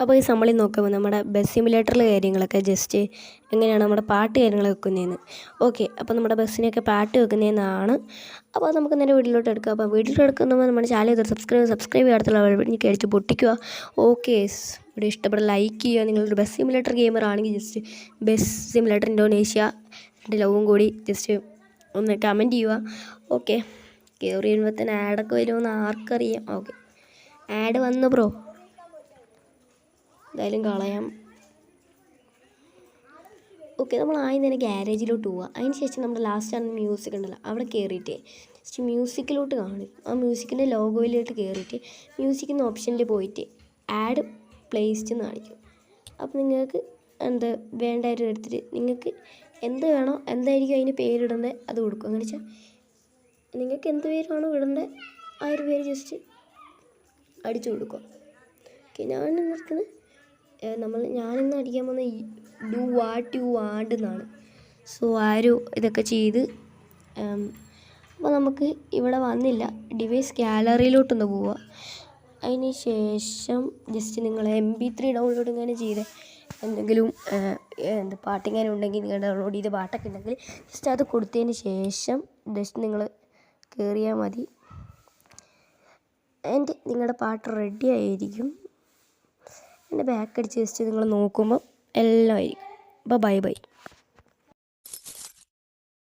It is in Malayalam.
അപ്പോൾ ഈ നമ്മളിൽ നോക്കുമ്പോൾ നമ്മുടെ ബസ് സിമുലേറ്ററിലെ കാര്യങ്ങളൊക്കെ ജസ്റ്റ് എങ്ങനെയാണ് നമ്മുടെ പാട്ട് കാര്യങ്ങൾ വെക്കുന്നതെന്ന്. ഓക്കെ, അപ്പോൾ നമ്മുടെ ബസ്സിനെയൊക്കെ പാട്ട് വെക്കുന്നതെന്നാണ്. അപ്പോൾ അത് നമുക്ക് നേരെ വീട്ടിലോട്ട് എടുക്കാം. അപ്പോൾ വീട്ടിലെടുക്കുമ്പോൾ നമ്മുടെ ചാനൽ സബ്സ്ക്രൈബ് ചെയ്യാത്തുള്ള എനിക്ക് അടിച്ച് പൊട്ടിക്കുക. ഓക്കെ, ഇവിടെ ഇഷ്ടപ്പെട്ട ലൈക്ക് ചെയ്യുക. നിങ്ങളൊരു ബസ് സിമുലേറ്റർ ഗെയിമർ ആണെങ്കിൽ ജസ്റ്റ് ബസ് സിമുലേറ്റർ ഇന്തോനേഷ്യ എൻ്റെ ലവും കൂടി ജസ്റ്റ് ഒന്ന് കമൻറ്റ് ചെയ്യുക. ഓക്കെ, കയറി വരുമ്പോൾ തന്നെ ആഡൊക്കെ വരുമെന്ന് ആർക്കറിയാം. ഓക്കെ, ആഡ് വന്നു ബ്രോ, എന്തായാലും കളയാം. ഓക്കെ, നമ്മൾ ആദ്യം തന്നെ ഗ്യാരേജിലോട്ട് പോവുക. അതിന് ശേഷം നമ്മുടെ ലാസ്റ്റ് ആണ് മ്യൂസിക് ഉണ്ടല്ലോ, അവിടെ കയറിയിട്ട് ജസ്റ്റ് മ്യൂസിക്കിലോട്ട് കാണും. ആ മ്യൂസിക്കിൻ്റെ ലോഗോയിലോട്ട് കയറിയിട്ട് മ്യൂസിക്കിൻ്റെ ഓപ്ഷനിൽ പോയിട്ട് ആഡ് പ്ലേലിസ്റ്റ് എന്ന് കാണിക്കും. അപ്പോൾ നിങ്ങൾക്ക് എന്താ വേണ്ടായിട്ട് എടുത്തിട്ട് നിങ്ങൾക്ക് എന്ത് വേണോ, എന്തായിരിക്കും അതിന് പേരിടേണ്ടത് അത് കൊടുക്കും. അങ്ങനെ വെച്ചാൽ നിങ്ങൾക്ക് എന്ത് പേരാണോ ഇടേണ്ടത് ആ ഒരു പേര് ജസ്റ്റ് അടിച്ചു കൊടുക്കുക. ഓക്കെ, ഞാനിന്ന് അടിക്കാൻ പോകുന്ന ഡു വാട്ട് യു വാണ്ട് എന്നാണ്. സോ ഇതൊക്കെ ചെയ്ത് അപ്പോൾ നമുക്ക് ഇവിടെ വന്നില്ല, ഡിവൈസ് ഗാലറിയിലോട്ടൊന്ന് പോവുക. അതിന് ശേഷം ജസ്റ്റ് നിങ്ങൾ MP3 ഡൗൺലോഡ് ഇങ്ങനെ ചെയ്ത് എന്തെങ്കിലും പാട്ടിങ്ങനെ ഉണ്ടെങ്കിൽ നിങ്ങൾ ഡൗൺലോഡ് ചെയ്ത് പാട്ടൊക്കെ ഉണ്ടെങ്കിൽ ജസ്റ്റ് അത് കൊടുത്തതിന് ശേഷം ജസ്റ്റ് നിങ്ങൾ കയറിയാൽ മതി. നിങ്ങളുടെ പാട്ട് റെഡി ആയിരിക്കും. എൻ്റെ ബാക്ക് അടിച്ച് ജസ്റ്റ് നിങ്ങൾ നോക്കുമ്പോൾ എല്ലാം ആയിരിക്കും. അപ്പോൾ ബൈ.